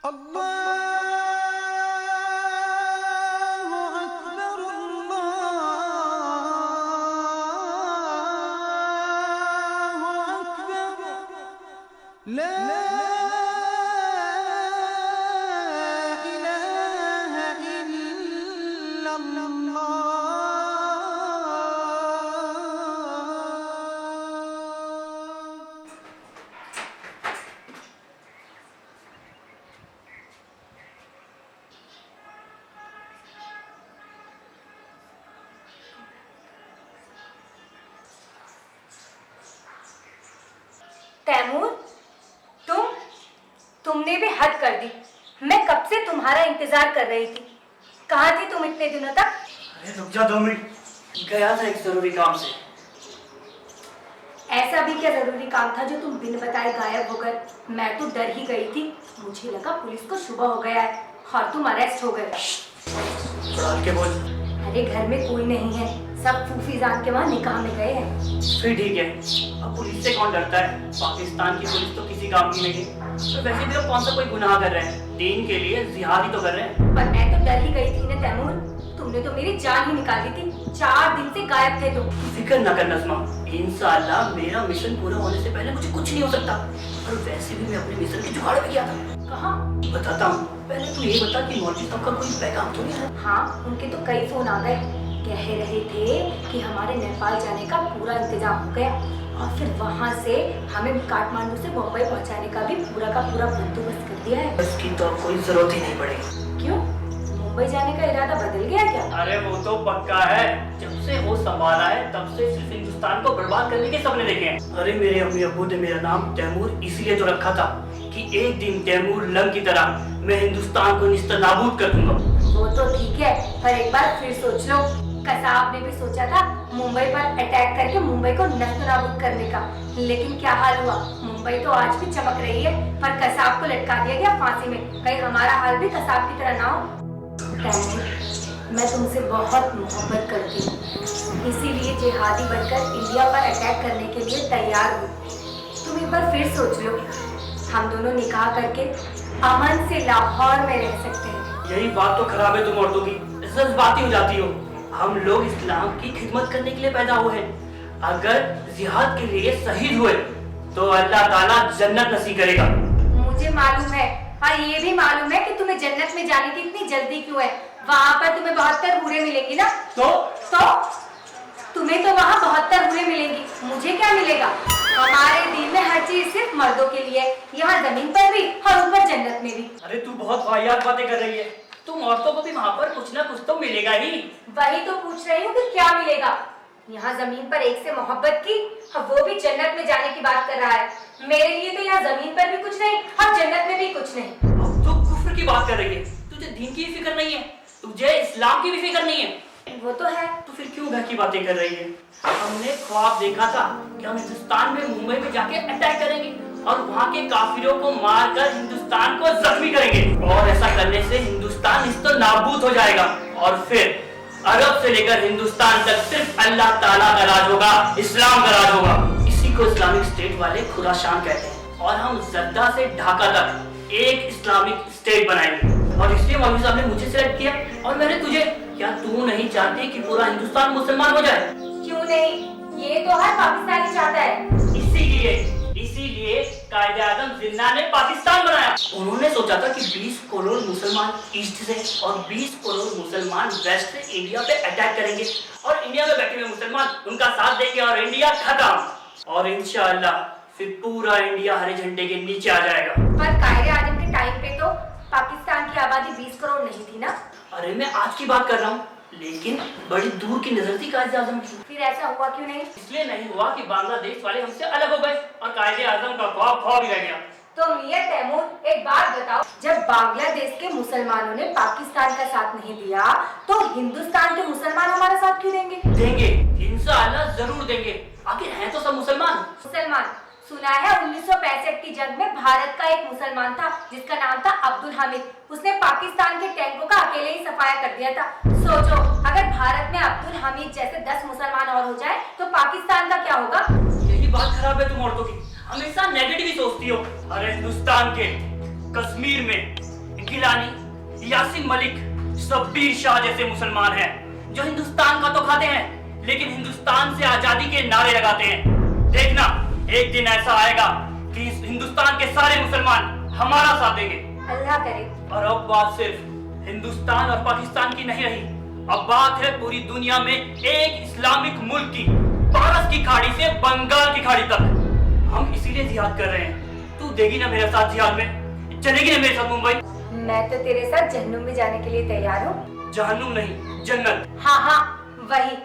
तैमूर, तुमने भी हद कर दी। मैं कब से तुम्हारा इंतजार कर रही थी। कहाँ थी तुम इतने दिनों तक? अरे रुक जा 2 मिनट, गया था एक जरूरी काम से। ऐसा भी क्या जरूरी काम था जो तुम बिन बताए गायब हो गए? मैं तो डर ही गई थी। मुझे लगा पुलिस को शुबह हो गया है और तुम अरेस्ट हो गए। बढ़ा के बोल। अरे घर में कोई नहीं है, सब फूफी जान के वहाँ निकाह में गए हैं। फिर ठीक है, अब पुलिस से कौन डरता है? पाकिस्तान की पुलिस तो किसी काम की नहीं है। तो वैसे भी लोग कौन सा कोई गुनाह कर रहे हैं? दीन के लिए जिहाद ही तो कर रहे हैं। पर मैं तो डर ही गई थी ना तैमूर। तुमने तो मेरी जान ही निकाल दी थी। 4 दिन से गायब थे तुम। फिक्र न कर नज़्मा, इंशाअल्लाह मेरा मिशन पूरा होने से पहले मुझे कुछ नहीं हो सकता। और वैसे भी मैं अपने मिशन की जुगाड़ में किया था। कहाँ? बताता हूँ, पहले तू ये बता कि मौलवी साहब का कोई पैगाम तो नहीं है? हाँ, उनके तो कई फोन आ गए। कह रहे थे कि हमारे नेपाल जाने का पूरा इंतजाम हो गया और फिर वहाँ से हमें काठमांडू से मुंबई पहुँचाने का भी पूरा का पूरा बंदोबस्त कर दिया है। इसकी तो कोई जरूरत ही नहीं पड़ेगी। क्यों? मुंबई जाने का इरादा बदल गया क्या? अरे वो तो पक्का है। जब से वो संभाला है तब से सिर्फ हिंदुस्तान को बर्बाद करने के सपने देखे हैं। अरे मेरे अम्मी अब्बू ने मेरा नाम तैमूर इसलिए तो रखा था कि एक दिन तैमूर लंग की तरह मैं हिंदुस्तान को निस्तनाबूद कर दूंगा। वो तो ठीक है, पर एक बार फिर सोच लो। कसाब ने भी सोचा था मुंबई पर अटैक करके मुंबई को नस्तनाबूद करने का, लेकिन क्या हाल हुआ? मुंबई तो आज भी चमक रही है, पर कसाब को लटका दिया गया फांसी में। कहीं हमारा हाल भी कसाब की तरह ना हो। मैं तुमसे बहुत मोहब्बत करती हूँ, इसीलिए जिहादी बनकर इंडिया पर अटैक करने के लिए तैयार हूँ। तुम एक बार फिर सोच लो, हम दोनों निकाह करके अमन से लाहौर में रह सकते हैं। यही बात तो खराब है तुम औरतों की, जज्बाती हो जाती हो। हम लोग इस्लाम की खिदमत करने के लिए पैदा हुए हैं। अगर जिहाद के लिए शहीद हुए तो अल्लाह ताला जन्नत नसीब करेगा। मुझे मालूम है, और ये भी मालूम है कि तुम्हें जन्नत में जाने की इतनी जल्दी क्यों है। वहाँ पर तुम्हें 72 हूरें मिलेंगी ना? तो तुम्हें तो वहाँ 72 हूरें मिलेंगी, मुझे क्या मिलेगा? हमारे दीन में हर चीज सिर्फ मर्दों के लिए, यहाँ जमीन पर भी और ऊपर जन्नत में भी। अरे तू बहुत वाहियात बातें कर रही है। तुम औरतों को भी वहाँ पर कुछ ना कुछ तो मिलेगा ही। वही तो पूछ रही हूँ कि क्या मिलेगा। यहाँ जमीन पर एक से मोहब्बत की, वो भी जन्नत में जाने की बात कर रहा है। मेरे लिए तो यहाँ जमीन पर भी कुछ नहीं और जन्नत में भी कुछ नहीं। अब तो कुफ्र की बात कर रही है। तुझे दीन की भी फिक्र नहीं है, तुझे इस्लाम की भी फिक्र नहीं है। वो तो है। तो फिर क्यों घर की बातें कर रही है? हमने ख्वाब देखा था कि हम हिंदुस्तान में मुंबई में जाके अटैक करेंगे और वहाँ के काफिरों को मारकर हिंदुस्तान को जख्मी करेंगे, और ऐसा करने से हिंदुस्तान नाबूद हो जाएगा और फिर अरब से लेकर हिंदुस्तान तक सिर्फ अल्लाह ताला का राज होगा, इस्लाम का राज होगा। इसी को इस्लामिक स्टेट वाले खुरासान कहते हैं। और हम जद्दा से ढाका तक एक इस्लामिक स्टेट बनाएंगे। और इसलिए मौलवी साहब ने मुझे सिलेक्ट किया और मैंने तुझे। क्या तू नहीं चाहती कि पूरा हिंदुस्तान मुसलमान हो जाए? क्यों नहीं, ये तो हर पाकिस्तानी चाहता है। इसीलिए कायदे आज़म जिन्ना ने पाकिस्तान बनाया। उन्होंने सोचा था कि 20 करोड़ मुसलमान ईस्ट से और 20 करोड़ मुसलमान वेस्ट से इंडिया पे अटैक करेंगे और इंडिया में बैठे हुए मुसलमान उनका साथ देंगे और इंडिया खत्म। और इंशाअल्लाह फिर पूरा इंडिया हरे झंडे के नीचे आ जाएगा। पर कायदे आज़म के टाइम पे तो पाकिस्तान की आबादी 20 करोड़ नहीं थी ना? अरे मैं आज की बात कर रहा हूँ, लेकिन बड़ी दूर की नजर थी कायदे आज़म की। फिर ऐसा हुआ क्यों नहीं? इसलिए नहीं हुआ कि बांग्लादेश वाले हमसे अलग हो गए और कायदे आज़म का ख्वाब ही रह गया। तो मियां तैमूर, एक बात बताओ, जब बांग्लादेश के मुसलमानों ने पाकिस्तान का साथ नहीं दिया तो हिंदुस्तान के मुसलमान हमारा साथ क्यों देंगे? देंगे, इंशाअल्लाह जरूर देंगे। आखिर हैं तो सब मुसलमान। सुना है 1965 की जंग में भारत का एक मुसलमान था जिसका नाम था अब्दुल हामिद। उसने पाकिस्तान के टैंकों का अकेले ही सफाया कर दिया था। सोचो, अगर भारत में अब्दुल हामिद जैसे 10 मुसलमान और हो जाए तो पाकिस्तान का क्या होगा? यही बात खराब है तुम औरतों की, हमेशा नेगेटिव ही सोचती हो। अरे हिंदुस्तान के कश्मीर में गिलानी, यासिन मलिक, शब्बीर शाह जैसे मुसलमान हैं जो हिंदुस्तान का तो खाते हैं लेकिन हिंदुस्तान से आजादी के नारे लगाते हैं। देखना एक दिन ऐसा आएगा कि इस हिंदुस्तान के सारे मुसलमान हमारा साथ देंगे। अल्लाह करे। और अब बात सिर्फ हिंदुस्तान और पाकिस्तान की नहीं रही, अब बात है पूरी दुनिया में एक इस्लामिक मुल्क की, पारस की खाड़ी से बंगाल की खाड़ी तक। हम इसीलिए जिहाद कर रहे हैं। तू देगी ना मेरे साथ जिहाद में? चलेगी ना मेरे साथ मुंबई? मैं तो तेरे साथ जहन्नुम में जाने के लिए तैयार हूँ। जहन्नुम नहीं, जन्नत। हाँ हाँ वही,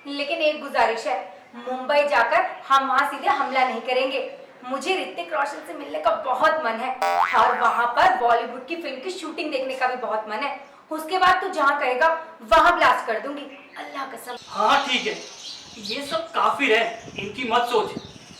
लेकिन एक गुजारिश है, मुंबई जाकर हम वहाँ सीधे हमला नहीं करेंगे। मुझे ऋतिक रोशन से मिलने का बहुत मन है और वहाँ पर बॉलीवुड की फिल्म की शूटिंग देखने का भी बहुत मन है। उसके बाद तू जहाँ कहेगा वहाँ ब्लास्ट कर दूंगी, अल्लाह कसम। हाँ ठीक है, ये सब काफिर है, इनकी मत सोच।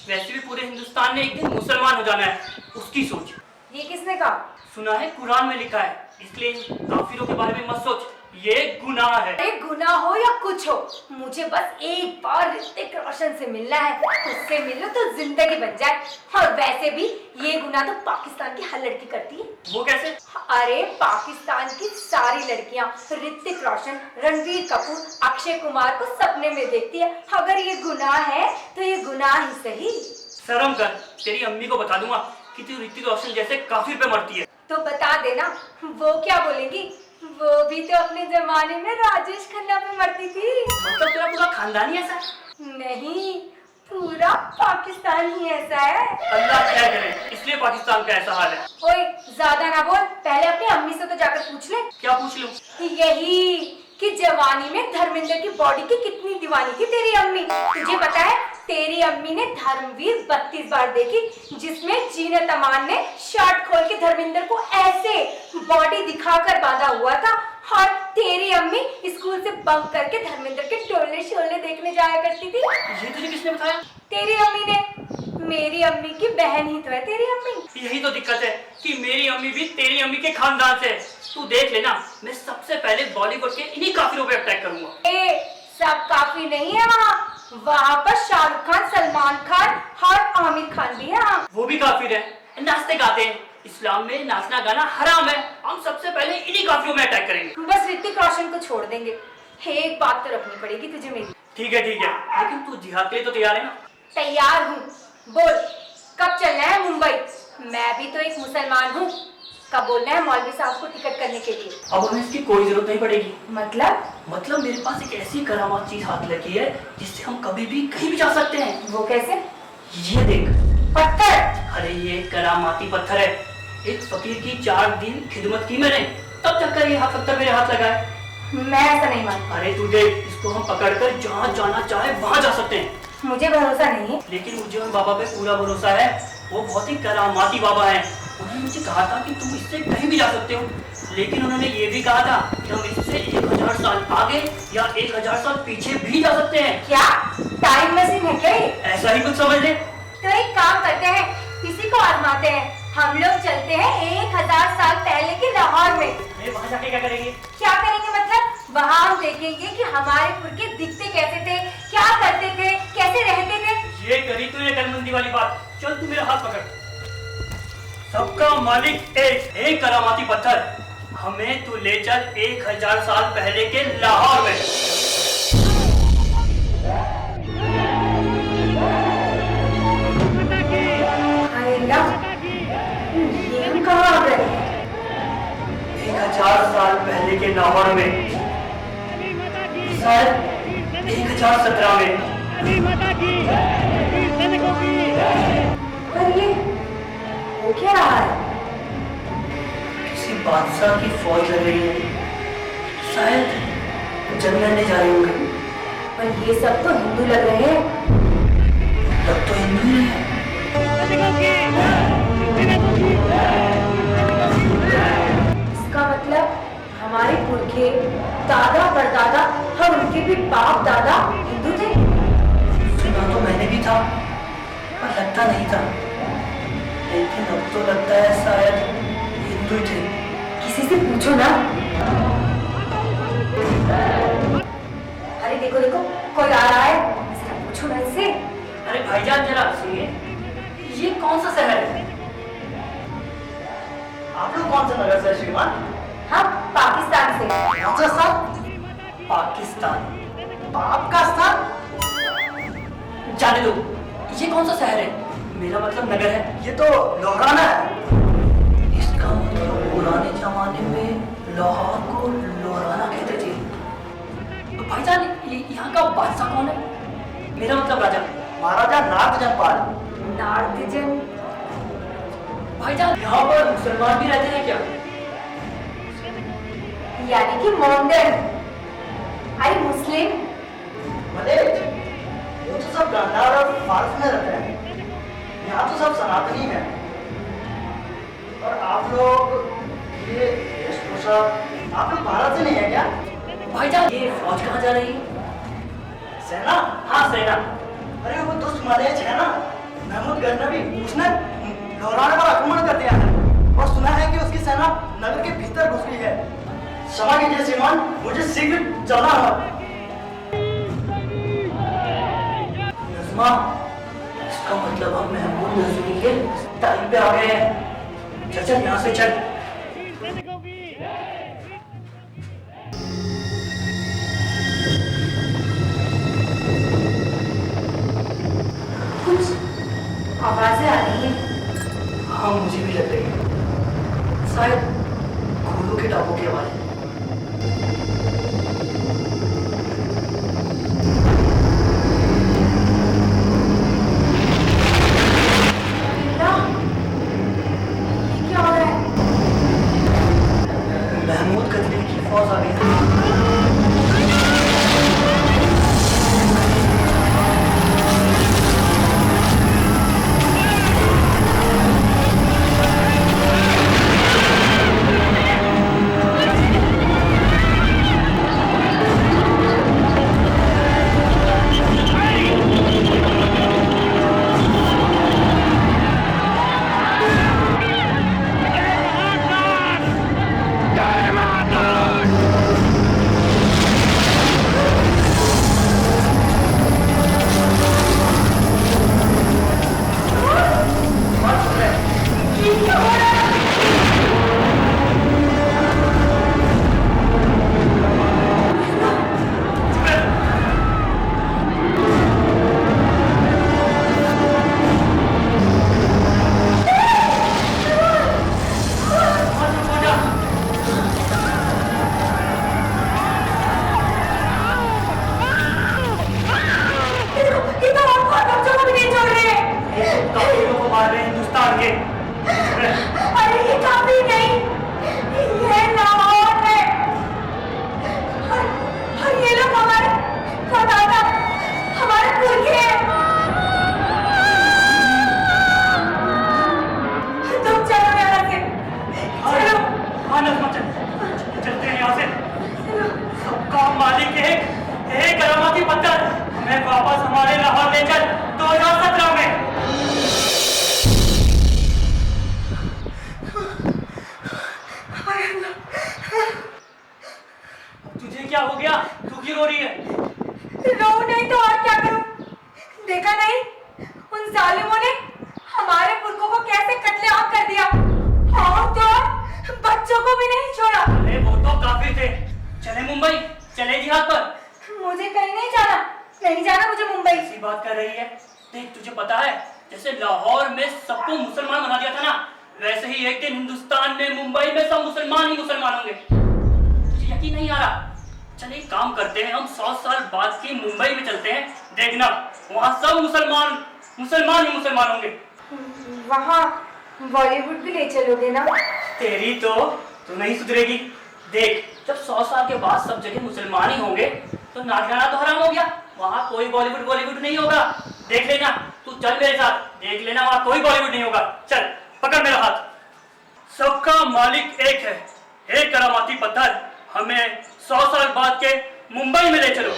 वैसे भी पूरे हिंदुस्तान ने एक दिन मुसलमान हो जाना है, उसकी सोच। ये किसने कहा? सुना है कुरान में लिखा है, इसलिए इन काफिरों के बारे में मत सोच, ये गुनाह है। एक गुनाह हो या कुछ हो, मुझे बस एक बार ऋतिक रोशन से मिलना है। उससे मिलो तो जिंदगी बन जाए। और वैसे भी ये गुनाह तो पाकिस्तान की हर लड़की करती है। वो कैसे? अरे पाकिस्तान की सारी लड़कियां ऋतिक रोशन, रणवीर कपूर, अक्षय कुमार को सपने में देखती है। अगर ये गुनाह है तो ये गुनाह ही सही। शर्म कर, तेरी अम्मी को बता दूंगा कि तू ऋतिक रोशन जैसे काफिर पे मरती है। तो बता देना, वो क्या बोलेंगी? वो भी तो अपने जमाने में राजेश खन्ना पे मरती थी। मतलब तेरा पूरा खानदान ही ऐसा है? नहीं, पूरा पाकिस्तान ही ऐसा है। अल्लाह क्या करे, इसलिए पाकिस्तान का ऐसा हाल है। ओए ज्यादा ना बोल, पहले अपनी अम्मी से तो जाकर पूछ ले। क्या पूछ लूं? यही कि जवानी में धर्मेंद्र की बॉडी की कितनी दीवानी थी तेरी अम्मी। तुझे पता है तेरी अम्मी ने धर्मवीर 32 बार देखी, जिसमें जीनत अमान ने शर्ट खोल के धर्मेंद्र को ऐसे बॉडी दिखाकर बांधा हुआ था। और तेरी अम्मी स्कूल से बंक करके धर्मेंद्र के टोले शोले देखने जाया करती थी। ये तुझे किसने बताया? तेरी अम्मी ने। मेरी अम्मी की बहन ही तो है तेरी अम्मी। यही तो दिक्कत है कि मेरी अम्मी भी तेरी अम्मी के खानदान से। तू देख लेना, मैं सबसे पहले बॉलीवुड के इन्हीं काफिरों पे अटैक करूंगा। ए, सब काफी नहीं है वहाँ पर शाहरुख खान, सलमान खान और आमिर खान भी है। वो भी काफिर है, नाचते गाते हैं। इस्लाम में नाचना गाना हराम है। हम सबसे पहले इन्हीं काफिरों में अटैक करेंगे। बस ऋतिक रोशन को छोड़ देंगे। एक बात तो रखनी पड़ेगी तुझे मेरी। ठीक है, लेकिन तू जिहाद के लिए तो तैयार है ना? तैयार हूँ। बोल कब चलना है मुंबई? मैं भी तो एक मुसलमान हूँ। कब बोलना है मौलवी साहब को टिकट करने के लिए? अब हमें इसकी कोई जरूरत नहीं पड़ेगी। मतलब मेरे पास एक ऐसी करामात चीज हाथ लगी है जिससे हम कभी भी कहीं भी जा सकते हैं। वो कैसे? ये देख, पत्थर। अरे ये करामाती पत्थर है। एक फकीर की 4 दिन खिदमत की मैंने, तब जाकर ये पत्थर मेरे हाथ लगा है। मैं ऐसा नहीं मानता। अरे तू देख, इसको हम पकड़कर जहाँ जाना चाहे वहाँ जा सकते हैं। मुझे भरोसा नहीं। लेकिन मुझे उन बाबा पे पूरा भरोसा है। वो बहुत ही करामाती बाबा हैं। उन्होंने मुझे कहा था कि तुम इससे कहीं भी जा सकते हो, लेकिन उन्होंने ये भी कहा था कि हम इससे 1000 साल आगे या 1000 साल पीछे भी जा सकते हैं। क्या टाइम मशीन है क्या ये? ऐसा ही कुछ समझ ले। तो एक काम करते हैं, किसी को आजमाते हैं। हम लोग चलते हैं 1000 साल पहले के लाहौर में। वहाँ जाके क्या करेंगे? क्या करेंगे मतलब? वहाँ हम देखेंगे कि हमारे पुरखे दिखते कैसे थे, क्या करते थे, कैसे रहते थे। ये करी तूने अकलमंदी वाली बात। चल तू मेरा हाथ पकड़। सबका मालिक एक करामाती पत्थर, हमें तू ले चल 1000 साल पहले के लाहौर में। ये हम कहाँ आ गए? 1000 साल पहले के लाहौर में, शायद 1017 में। पर ये हो क्या रहा है? किसी बादशाह की फौज लग रही है, शायद जंग लड़ने जा रहे होंगे। पर ये सब तो हिंदू लग रहे हैं। तब तो हिंदू ही है। इसका मतलब हमारे पुरखे, दादा परदादा और उनके भी बाप दादा हिंदू थे। सुना तो मैंने भी था, पर लगता नहीं था। लेकिन अब तो लगता है शायद हिंदू थे। किसी से पूछो ना। अरे देखो देखो, कोई आ रहा है, जरा पूछो ना इससे। अरे भाईजान जरा सुनिए, ये कौन सा शहर है? आप लोग कौन से नगर से श्रीमान? हम पाकिस्तान से। कौन सा? पाकिस्तान। आपका स्थान? जाने दो, ये कौन सा शहर है? मेरा मतलब नगर है। ये तो लोहराना है। इसका मतलब पुराने जमाने में लाहौर को लोहराना कहते थे। भाईजान, यहाँ का बादशाह कौन है? मेरा मतलब राजा। महाराजा नाथ जनपाल। नार्दिजन। भाईजान, यहाँ पर मुसलमान भी रहते हैं क्या? यानी कि मोमडन। आई मुस्लिम। मलेच, वो तो सब गांधार और फारस में रहते हैं। यहाँ तो सब सनातनी हैं। और आप लोग ये वेशभूषा, आप लोग भारत से नहीं है क्या? भाईजान, ये फौज कहाँ जा रही है? सेना? हाँ, सेना। अरे वो दुष्ट मलेच है ना, महमूद गजनवी, उसने लोहराना पर आक्रमण कर दिया है और सुना है कि उसकी सेना नगर के भीतर घुस गई है। क्षमा कीजिए श्रीमान, मुझे शीघ्र चलना है। नज़मा, इसका मतलब हम महमूद गजनवी के टाइम पे आ गए हैं। चल चल, यहाँ से चल। कुछ आवाजें आ रही हैं। हाँ, मुझे भी लग रही है। शायद घोड़ों के टापों की आवाज है। ये क्या हो रहा है? महमूद गजनवी की फौज आ गई है। ये तो और बहुत बच्चों को भी नहीं छोड़ रहे हैं। काफिरों को मार रहे हैं हिंदुस्तान के। अरे ये काफी नहीं, ये लाहौर है। और ये लोग हमारे दादा, हमारे पुरखे हैं। तुम चलो यहाँ से, चलो। हाँ नज़मा, चलते हैं यहाँ से। सबका मालिक एक करामाती पत्थर हमें वापस हमारे लाहौर ले चल 2017 में। तुझे क्या हो गया? तू क्यों रो रही है? रो नहीं तो और क्या करूं? देखा नहीं उन जालिमों ने हमारे पुरखों को कैसे कत्लेआम कर दिया, और तो बच्चों को भी नहीं छोड़ा। अरे वो तो काफिर थे। चले मुंबई, चले जिहाद पर। मुझे कहीं नहीं जाना, नहीं जाना मुझे मुंबई। ऐसी बात कर रही है? देख, तुझे पता है जैसे लाहौर में सबको मुसलमान बना दिया था ना, वैसे ही एक दिन हिंदुस्तान में, मुंबई में सब मुसलमान ही मुसलमान होंगे। तुझे यकीन नहीं आ रहा? चल एक काम करते हैं, हम 100 साल बाद की मुंबई में चलते हैं। देखना, वहाँ सब मुसलमान ही मुसलमान होंगे। वहाँ बॉलीवुड भी ले चलोगे ना? तेरी तो तू नहीं सुधरेगी। देख, जब 100 साल के बाद सब जगह मुसलमान ही होंगे तो नाच गाना तो हराम हो गया। वहाँ कोई बॉलीवुड नहीं होगा। देख लेना, तू चल मेरे साथ, देख लेना वहाँ कोई बॉलीवुड नहीं होगा। चल, पकड़ मेरा हाथ। सबका मालिक एक है, एक करामाती पत्थर हमें 100 साल बाद के मुंबई में ले चलो।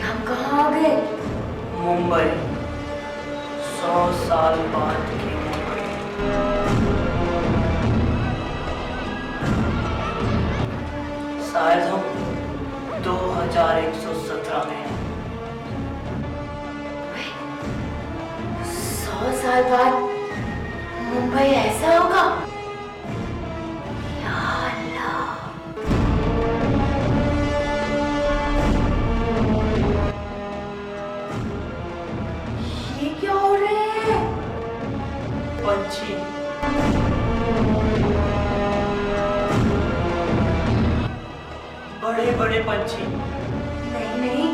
हम कहाँ आ गए? मुंबई, 100 साल बाद की मुंबई। शायद हम बड़े पंछी। नहीं नहीं,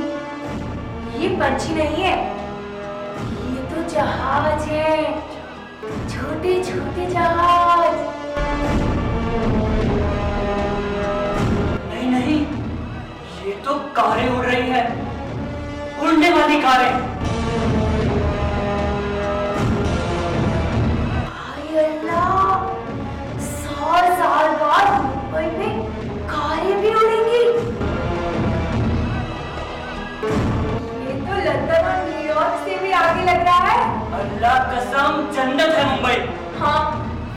ये पंछी नहीं है, ये तो जहाज है, छोटे छोटे जहाज। नहीं नहीं, ये तो कारें उड़ रही हैं, उड़ने वाली कारें। हाय अल्लाह, 100 साल बाद मुंबई में कारें भी उड़ेंगी। ये तो लंदन और न्यूयॉर्क से भी आगे लग रहा है। अल्लाह कसम, जन्नत है मुंबई। हाँ,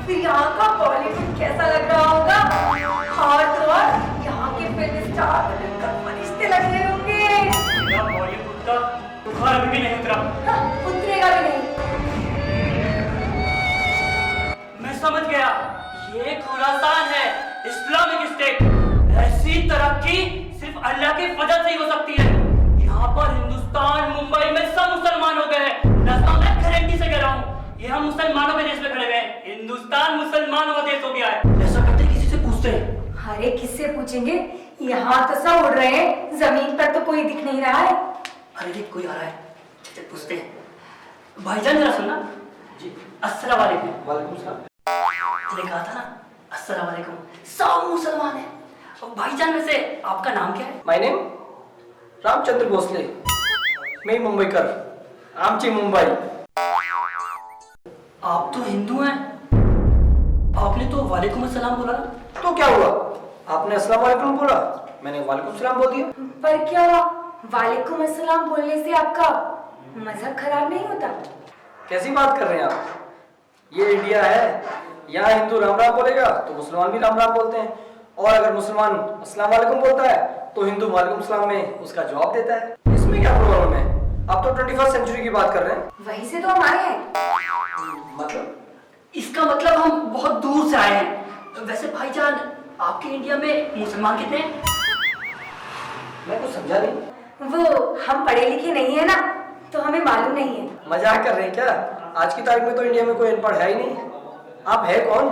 फिर यहाँ का बॉलीवुड कैसा लग रहा होगा? और तो और यहाँ के फिल्म स्टार तो बिल्कुल फरिश्ते लग रहे होंगे। मेरा बॉलीवुड का बुखार अभी भी नहीं उतरा। हाँ, उतरेगा भी नहीं। मैं समझ गया, ये खुरासान है, इस्लामिक स्टेट। ऐसी तरक्की सिर्फ अल्लाह के फजल से ही हो सकती है। यहाँ पर हिंदुस्तान, मुंबई में सब मुसलमान हो गए हैं। रास्ता मैं गारंटी से कह रहा हूँ, ये हम मुसलमानों के देश में खड़े हुए हैं। हिंदुस्तान मुसलमानों का देश हो गया है। ऐसा करते किसी से पूछते हैं। अरे किससे पूछेंगे? यहाँ तो सब उड़ रहे हैं, जमीन पर तो कोई दिख नहीं रहा है। अरे जी, कोई आ रहा है, चल पूछते हैं। भाईजान जरा सुनना जी। अस्सलाम वालेकुम। वालेकुम सलाम। तूने कहा था ना अस्सलाम वालेकुम, सब मुसलमान हैं। और भाईजान में से आपका नाम क्या है? My name Ramchandra Bhosle. मैं मुंबईकर, आमची मुंबई। आप तो हिंदू हैं, आपने तो वालेकुम अस्सलाम बोला ना। तो क्या हुआ? आपने अस्सलाम वालेकुम बोला, मैंने वालेकुम सलाम बोल दिया। पर क्या वालेकुम अस्सलाम बोलने से आपका मजहब खराब नहीं होता? कैसी बात कर रहे हैं आप? ये इंडिया है, यहाँ हिंदू राम राम बोलेगा तो मुसलमान भी राम राम बोलते हैं, और अगर मुसलमान अस्सलाम वालेकुम बोलता है तो हिंदू वालेकुम सलाम में उसका जवाब देता है। इसमें क्या प्रॉब्लम है? आप तो 21st सेंचुरी की बात कर रहे हैं। वही से तो हम आए हैं। मतलब? इसका मतलब हम बहुत दूर से आए हैं। वैसे भाईजान, आपके इंडिया में मुसलमान कितने हैं? मैं कुछ समझा नहीं। वो हम पढ़े लिखे नहीं है ना, तो हमें मालूम नहीं है। मजाक कर रहे हैं क्या? आज की तारीख में तो इंडिया में कोई अनपढ़ है ही नहीं। आप है कौन?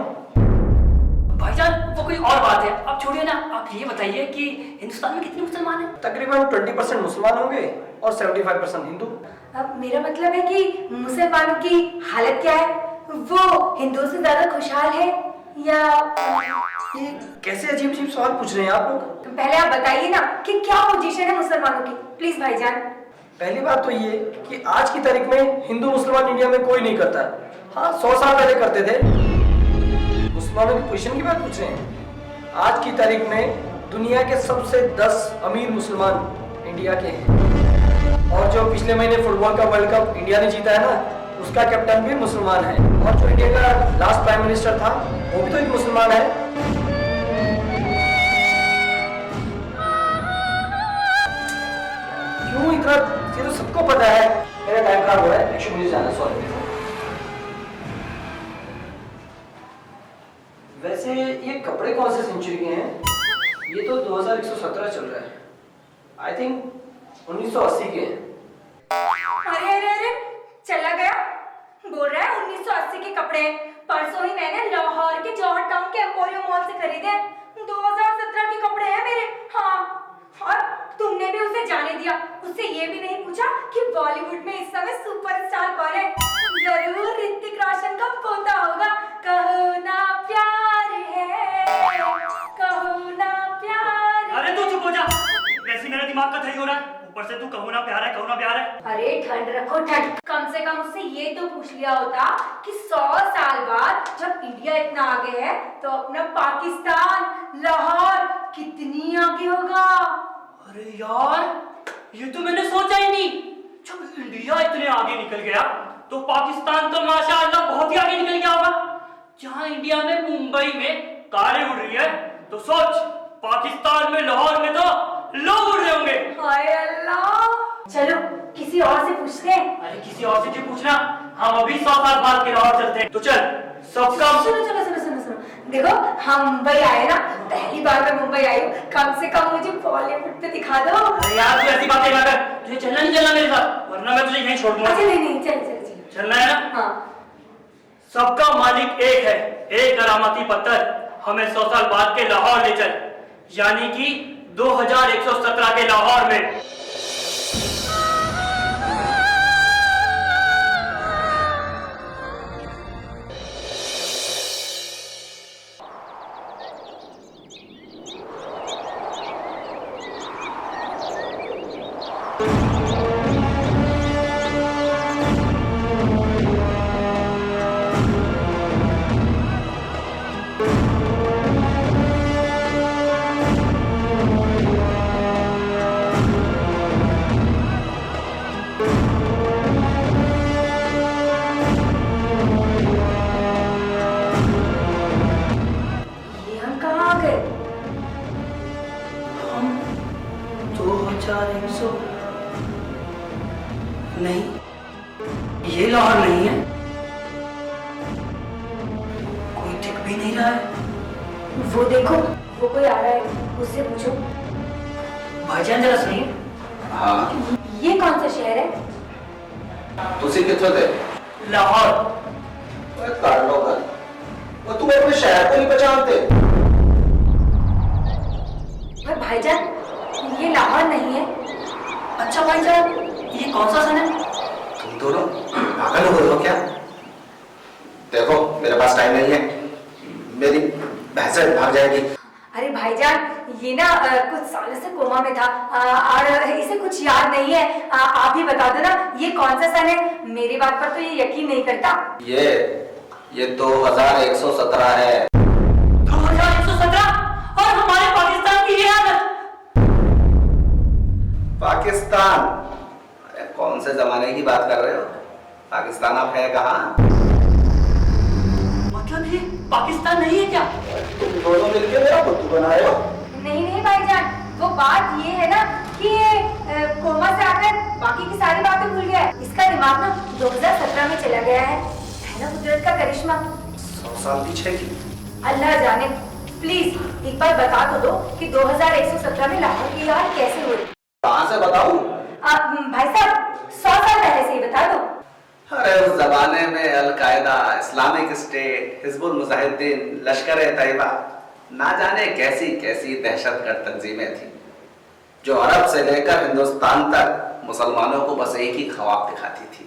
भाईजान, वो कोई और बात है, आप छोड़िए ना। आप ये बताइए कि हिंदुस्तान में कितने मुसलमान हैं? तकरीबन 20% मुसलमान होंगे और 75% हिंदू। अब मेरा मतलब है कि मुसलमानों की हालत क्या है? वो हिंदुओं से ज्यादा खुशहाल है या? ये कैसे अजीब अजीब सवाल पूछ रहे हैं आप लोग? पहले आप बताइए ना कि क्या पोजीशन है मुसलमानों की, प्लीज भाईजान। पहली बात तो ये कि आज की तारीख में हिंदू मुसलमान इंडिया में कोई नहीं करता। हाँ, 100 साल पहले करते थे। मुसलमानों की पोजीशन की बात पूछ रहे हैं। आज की तारीख में दुनिया के सबसे 10 अमीर मुसलमान इंडिया के हैं, और जो पिछले महीने फुटबॉल का वर्ल्ड कप इंडिया ने जीता है ना, उसका कैप्टन भी मुसलमान है, और जो इंडिया का लास्ट प्राइम मिनिस्टर था वो भी तो एक मुसलमान है। क्यों इतना? ये तो सबको पता है। मेरा टाइम खराब हो रहा है, एक्चुअली मुझे जाना, सॉरी। वैसे ये कपड़े कौन से सेंचुरी के हैं? ये तो 2117 चल रहा है। आई थिंक 1980 के हैं। अरे अरे अरे, चला गया। बोल रहा है 1980 के कपड़े। परसों ही मैंने लाहौर के जौहर टाउन के एम्पोरियम मॉल से खरीदे। 2017 के कपड़े हैं मेरे। हाँ, और तुमने भी उसे जाने दिया, उससे ये भी नहीं पूछा कि बॉलीवुड में इस समय सुपरस्टार कौन है? जरूर ऋतिक रोशन का पोता होगा। कहो ना प्यार है, कहो ना प्यार। अरे तू चुप हो जा, वैसे मेरा दिमाग का सही हो रहा है, ऊपर से तू कहो ना प्यार है, कहो ना प्यार है। अरे ठंड रखो ठंड। कम से कम उससे ये तो पूछ लिया होता कि 100 साल बाद जब इंडिया इतना आगे है तो अपना पाकिस्तान, लाहौर कितनी आगे होगा। अरे यार, ये तो मैंने सोचा ही नहीं। जब इंडिया इतने आगे निकल गया तो पाकिस्तान तो माशाअल्लाह बहुत ही आगे निकल गया होगा। जहां इंडिया में मुंबई में कारें उड़ रही है, तो सोच पाकिस्तान में लाहौर में तो लोग उड़ रहे होंगे। हाय अल्लाह। चलो किसी और से पूछते हैं। अरे किसी और से क्यों पूछना, हम अभी 100 साल बाद के लाहौर चलते हैं। तो चल सबका सुनो सुनो सुनो सुनो सुनो, देखो हम मुंबई आए ना, पहली बार मैं मुंबई आई हूँ, कम से कम मुझे बॉलीवुड पे दिखा दो। अरे यार, तू ऐसी बातें ना कर। तुझे चलना नहीं चलना मेरे साथ, वरना मैं तुझे यहीं छोड़ दूंगा। अच्छा नहीं नहीं, चल चल चल। चलना है ना? हाँ। सबका मालिक एक है, एक करामती पत्थर हमें 100 साल बाद के लाहौर ले चल, यानी कि 2117 के लाहौर में। ये हम कहाँ आ गए? हम 2100 नहीं, ये लाहौर नहीं है। कोई दिख भी नहीं रहा है। वो देखो, वो कोई आ रहा है, उससे पूछो। भाईजान जरा सुनिए। हाँ, ये कौन सा शहर है? तुसी कित्थों दे? लाहौर। ओए कर लो गल। वो तुम अपने शहर को नहीं पहचानते? पर भाईजान, ये लाहौर नहीं है। अच्छा भाईजान, ये कौन सा सन है? तुम दोनों पागल हो गए हो क्या? देखो मेरे पास टाइम नहीं है, मेरी भैंसें भाग जाएगी। अरे भाईजान, ये ना कुछ सालों से कोमा में था और इसे कुछ याद नहीं है। आप ही बता दो ना, ये कौन सा सन है? मेरी बात पर तो ये यकीन नहीं करता। ये 2117 है। 2117 और हमारे पाकिस्तान की ये हालत। पाकिस्तान? अरे कौन से जमाने की बात कर रहे हो? पाकिस्तान अब है कहाँ? मतलब ये पाकिस्तान नहीं है क्या? तुम दोनों मिलकर मेरा बुद्धू बनाए हो। नहीं नहीं भाईजान, वो बात ये है ना कि ये कोमा से आकर बाकी की सारी बातें भूल गया है। इसका दिमाग ना 2017 में चला गया है ना, कुदरत का करिश्मा। 100 साल पीछे की। अल्लाह जाने। प्लीज एक बार बता तो दो कि 2117 में लाहौर की हाल कैसे हुई? कहाँ से बताऊं? भाई साहब, 100 साल पहले से ही बता दो। अरे उस जमाने में al Qaeda, Islamic state, Hizbul Mujahideen, लश्कर ए तैयबा, ना जाने कैसी कैसी दहशतगर्द तंजीमें थी जो अरब से लेकर हिंदुस्तान तक मुसलमानों को बस एक ही ख्वाब दिखाती थी।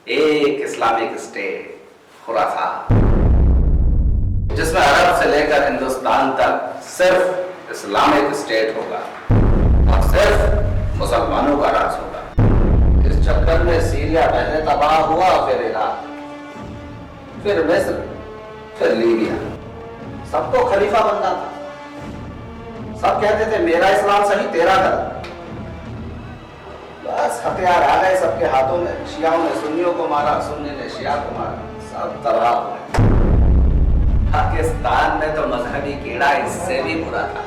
एक इस्लामिक स्टेट, खुरासान, जिसमें अरब से लेकर हिंदुस्तान तक सिर्फ इस्लामिक स्टेट होगा और सिर्फ मुसलमानों का राज होगा। इस चक्कर में सीरिया पहले तबाह हुआ, फिर इराक, फिर मिस्र, फिर लीबिया। सबको खलीफा बनना था। सब कहते थे मेरा इस्लाम सही, तेरा गलत। बस हथियार आ गए सबके हाथों में। शियाओं ने सुन्नियों को मारा, सुन्नी ने शिया को मारा, सब तबाह हो गए। पाकिस्तान में तो मजहबी कीड़ा इससे भी बुरा था।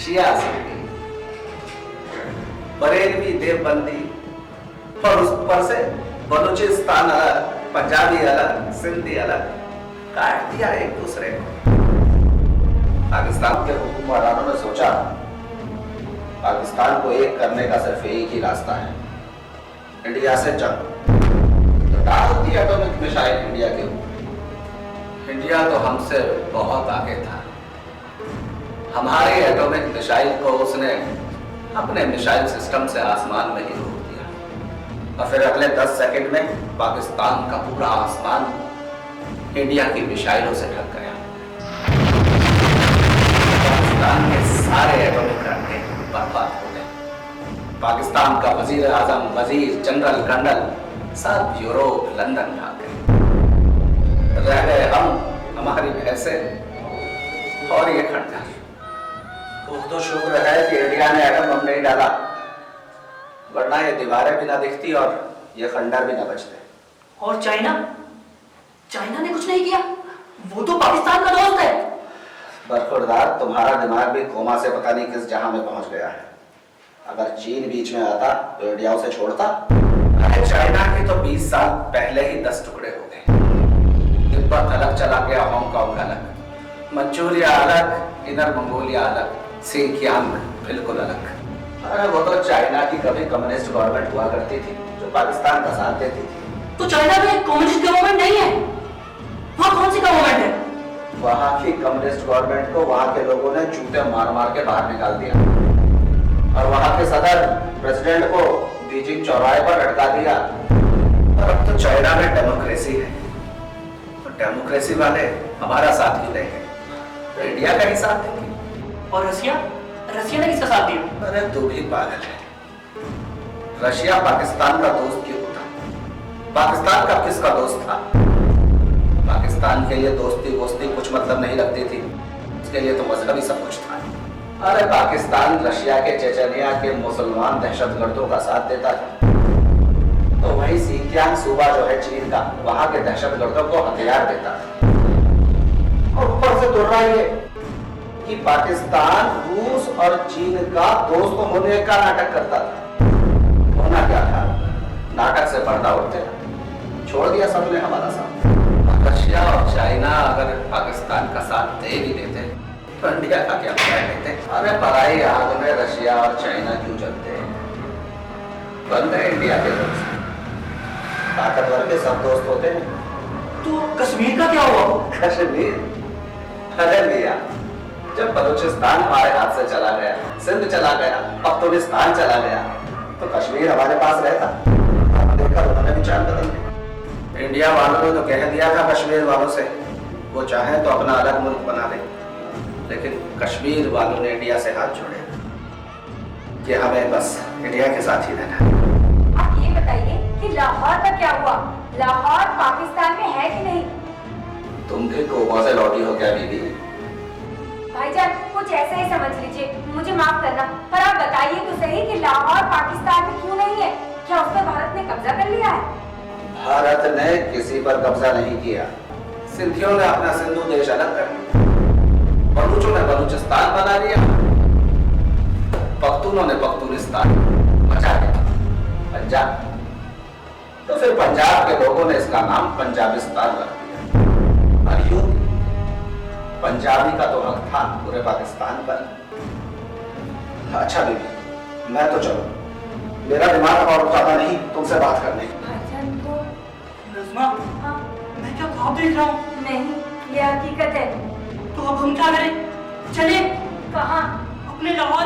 शिया सुन्नी, बरेलवी देवबंदी, और उस पर से बलूचिस्तान अलग, पंजाबी अलग, सिंधी अलग, काट दिया एक दूसरे को। पाकिस्तान के हुक्मरानों ने सोचा पाकिस्तान को एक करने का सिर्फ एक ही रास्ता है, इंडिया से जंग। तो डाल दी एटॉमिक मिसाइल इंडिया के ऊपर। इंडिया तो हमसे बहुत आगे था। हमारे एटॉमिक मिसाइल को उसने अपने मिसाइल सिस्टम से आसमान में ही रोक दिया और फिर अगले 10 सेकंड में पाकिस्तान का पूरा आसमान इंडिया की मिसाइलों से ढक गया। पाकिस्तान के सारे एटॉमिक रनवे बर्बाद हो गए। पाकिस्तान का वजीर आजम, वजीर, जनरल, कर्नल सब यूरोप, लंदन भाग गए। रह गए हम, हमारी भैंसें और ये खंडर। तो शुक्र है कि इंडिया ने एटम बम नहीं डाला, वरना ये दीवारें भी ना दिखती और ये खंडर भी ना बचते। और चाइना? चाइना ने कुछ नहीं किया, वो तो पाकिस्तान का दोस्त है। बरखुरदार, तुम्हारा दिमाग भी कोमा से पता नहीं किस जहां में पहुंच गया है। अगर चीन बीच में आता तो इंडिया उसे छोड़ता। अरे चाइना के तो 20 साल पहले ही 10 टुकड़े हो गए। तिब्बत अलग चला गया, हांगकांग अलग, मंचूरिया अलग, इनर मंगोलिया अलग, सिंकियांग बिल्कुल अलग। अरे वो तो चाइना की कभी कम्युनिस्ट गवर्नमेंट हुआ करती थी जो पाकिस्तान का साथ देती थी। तो चाइना में कम्युनिस्ट गवर्नमेंट नहीं है, वहाँ कौन सी गवर्नमेंट है? वहां की कम्युनिस्ट गवर्नमेंट को वहां के लोगों ने जूते मार मार के बाहर निकाल दिया और वहां के सदर प्रेसिडेंट को बीजिंग चौराहे पर लटका दिया। और अब तो चाइना में डेमोक्रेसी है, तो डेमोक्रेसी वाले हमारा साथ ही देंगे तो इंडिया का ही साथ देंगे। और रशिया रशिया ने किसका साथ दिया? अरे तू भी पागल है। रशिया पाकिस्तान का दोस्त क्यों था? पाकिस्तान का किसका दोस्त था? पाकिस्तान के लिए दोस्ती वोस्ती कुछ मतलब नहीं रखती थी, उसके लिए तो मजहबी सब कुछ था। अरे पाकिस्तान रशिया के चेचनिया के मुसलमान दहशतगर्दों का साथ देता था, तो वही सिंकियांग सूबा जो है चीन का, वहां के दहशतगर्दों को हथियार देता था। और ऊपर से तुर्रा ये कि पाकिस्तान रूस और चीन का दोस्त होने का नाटक करता था। होना क्या था? नाटक से पर्दा उठते, छोड़ दिया सबने हमारा साथ। रशिया और चाइना अगर पाकिस्तान का साथ दे भी देते तो इंडिया का क्या बगाड़ देते? अरे पराई आग में रशिया और चाइना क्यों जलते? बन गए इंडिया के दोस्त। ताकतवर के सब दोस्त होते हैं। तो कश्मीर का क्या हुआ? कश्मीर? अरे भैया, जब बलूचिस्तान हमारे हाथ से चला गया, सिंध चला गया, पख्तूनिस्तान चला गया, तो कश्मीर हमारे पास रहता। देखा उन्होंने भी चाल बदल दी। इंडिया वालों ने तो कह दिया था कश्मीर वालों से वो चाहे तो अपना अलग मुल्क बना ले, लेकिन कश्मीर वालों ने इंडिया से हाथ जोड़े कि हमें बस इंडिया के साथ ही रहना है। आप ये बताइए कि लाहौर का क्या हुआ? लाहौर पाकिस्तान में है कि नहीं? तुम भी कोमा से लौटी हो क्या बीबी? भाईजान कुछ ऐसा ही समझ लीजिए, मुझे माफ करना, पर आप बताइए तो सही कि लाहौर पाकिस्तान में क्यों नहीं है? क्या उस पर भारत ने कब्जा कर लिया है? भारत ने किसी पर कब्जा नहीं किया। सिंधियों ने अपना सिंधु देश अलग कर लिया, बलूचों ने बलूचिस्तान बना लिया, पख्तूनों ने पख्तूनिस्तान बचा लिया, पंजाब। तो फिर पंजाब के लोगों ने इसका नाम पंजाबिस्तान रख दिया। और यूं पंजाबी का तो हक था पूरे पाकिस्तान पर। अच्छा बीबी, मैं तो चलूं, मेरा दिमाग और उठाता नहीं तुमसे बात करने। भाईजान तो नज़मा, हाँ, मैं क्या ख्वाब देख रहा हूँ? नहीं, ये हकीकत है। तो अब हम क्या करें? चलिए कहाँ? अपने लाहौर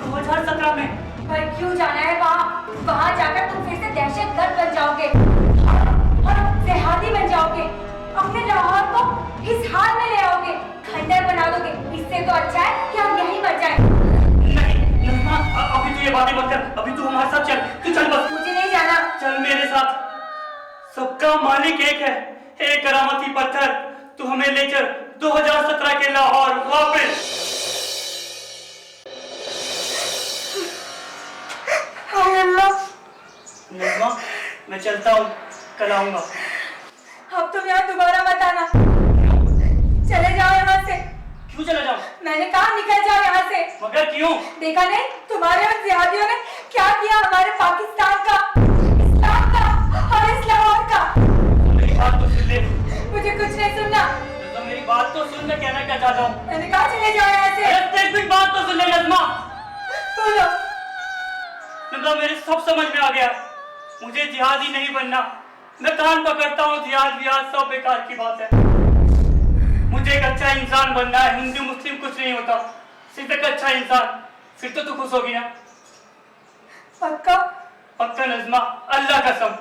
2017 में। पर क्यों जाना है वहाँ? वहाँ जाकर तुम फिर से दहशतगर्द बन जाओगे और जिहादी बन जाओगे, अपने लाहौर को इस हाल में ले आओगे, खंडर बना दोगे। इससे तो अच्छा है कि हम यहीं मर जाएं। नहीं नज़मा, अभी तू ये बातें मत कर, अभी तू हमारे साथ चल, तू चल बस। मुझे नहीं जाना। चल मेरे साथ, सबका मालिक एक है। हे करामती पत्थर, तू हमें ले चल 2017 के लाहौर वापस। हाय अल्लाह। नज़मा, मैं चलता हूँ, कल आऊंगा। अब तुम यहाँ दोबारा मत आना, चले जाओ यहाँ से। क्यों चला जाऊँ? मैंने कहा निकल जाओ यहाँ से। मगर क्यों? देखा नहीं तुम्हारे उन जिहादियों ने क्या किया हमारे पाकिस्तान का, इस्लाम का और इस लाहौर का। मेरी बात तो सुन ले। मुझे कुछ नहीं सुनना। नज़मा, मेरी बात तो सुन, मैं कहना क्या चाहता हूँ। मैंने कहा चले जाओ यहाँ से। अरे एक मिनट बात तो सुन ले नज़मा। बोलो। नज़मा, मेरे सब समझ में आ गया, मुझे जिहादी नहीं बनना। मैं कान पकड़ता हूँ, जिहाद विहाद सब बेकार की बात है। मुझे एक अच्छा इंसान बनना है, हिंदू मुस्लिम कुछ नहीं होता, सिर्फ एक अच्छा इंसान। फिर तो तू खुश होगी ना? पक्का? पक्का नज़मा, अल्लाह कसम।